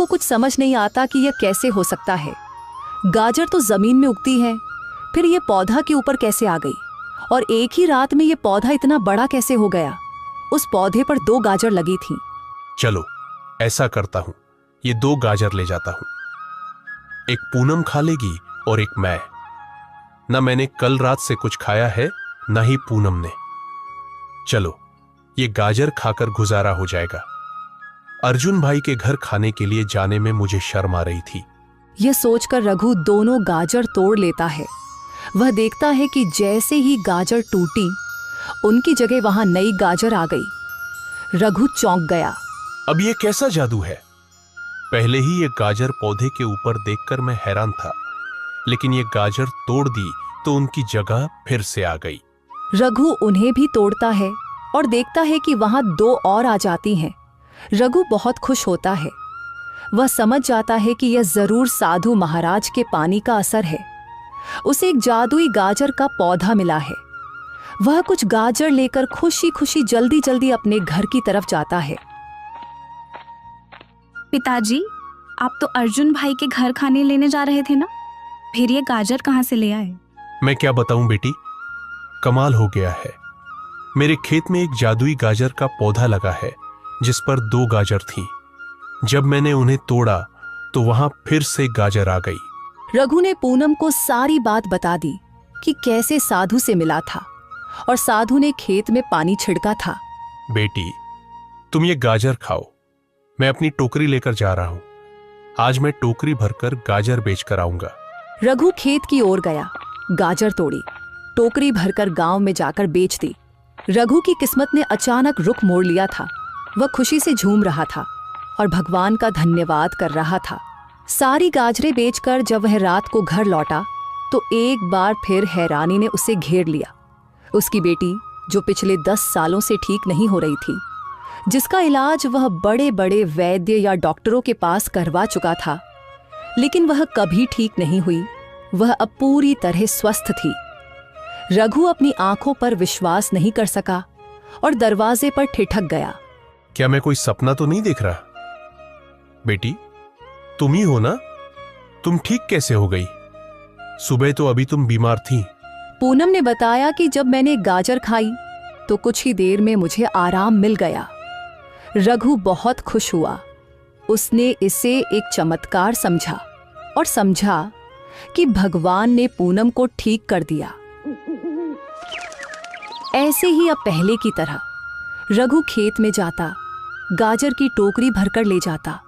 कुछ समझ नहीं आता कि यह कैसे हो सकता है। गाजर तो जमीन में उगती है, फिर यह पौधा के ऊपर कैसे आ गई और एक ही रात में यह पौधा इतना बड़ा कैसे हो गया। उस पौधे पर 2 गाजर लगी थीं। चलो ऐसा करता हूं, ये 2 गाजर ले जाता हूं। एक पूनम खा लेगी और एक मैं। ना मैंने कल रात से कुछ खाया है, ना ही पूनम ने। चलो ये गाजर खाकर गुजारा हो जाएगा। अर्जुन भाई के घर खाने के लिए जाने में मुझे शर्म आ रही थी। यह सोचकर रघु दोनों गाजर तोड़ लेता है। वह देखता है कि जैसे ही गाजर टूटी, उनकी जगह वहां नई गाजर आ गई। रघु चौंक गया। अब ये कैसा जादू है? पहले ही ये गाजर पौधे के ऊपर देखकर मैं हैरान था, लेकिन ये गाजर तोड़ दी तो उनकी जगह फिर से आ गई। रघु उन्हें भी तोड़ता है और देखता है कि वहां 2 और आ जाती हैं। रघु बहुत खुश होता है। वह समझ जाता है कि यह जरूर साधु महाराज के पानी का असर है। उसे एक जादुई गाजर का पौधा मिला है। वह कुछ गाजर लेकर खुशी खुशी जल्दी जल्दी अपने घर की तरफ जाता है। पिताजी, आप तो अर्जुन भाई के घर खाने लेने जा रहे थे ना, फिर ये गाजर कहाँ से ले आए? मैं क्या बताऊं बेटी, कमाल हो गया है। मेरे खेत में एक जादुई गाजर का पौधा लगा है जिस पर 2 गाजर थीं। जब मैंने उन्हें तोड़ा तो वहां फिर से गाजर आ गई। रघु ने पूनम को सारी बात बता दी कि कैसे साधु से मिला था और साधु ने खेत में पानी छिड़का था। बेटी, तुम ये गाजर खाओ, मैं अपनी टोकरी लेकर जा रहा हूं। आज मैं टोकरी भरकर गाजर बेचकर आऊंगा। रघु खेत की ओर गया, गाजर तोड़ी, टोकरी भरकर गांव में जाकर बेच दी। रघु की किस्मत ने अचानक रुख मोड़ लिया था। वह खुशी से झूम रहा था और भगवान का धन्यवाद कर रहा था। सारी गाजरें बेचकर जब वह रात को घर लौटा तो एक बार फिर हैरानी ने उसे घेर लिया। उसकी बेटी, जो पिछले 10 सालों से ठीक नहीं हो रही थी, जिसका इलाज वह बड़े बड़े वैद्य या डॉक्टरों के पास करवा चुका था, लेकिन वह कभी ठीक नहीं हुई। वह अब पूरी तरह स्वस्थ थी। रघु अपनी आंखों पर विश्वास नहीं कर सका और दरवाजे पर ठिठक गया। क्या मैं कोई सपना तो नहीं देख रहा? बेटी, तुम ही हो ना? तुम ठीक कैसे हो गई? सुबह तो अभी तुम बीमार थी। पूनम ने बताया कि जब मैंने गाजर खाई तो कुछ ही देर में मुझे आराम मिल गया। रघु बहुत खुश हुआ। उसने इसे एक चमत्कार समझा और समझा कि भगवान ने पूनम को ठीक कर दिया। ऐसे ही अब पहले की तरह रघु खेत में जाता, गाजर की टोकरी भरकर ले जाता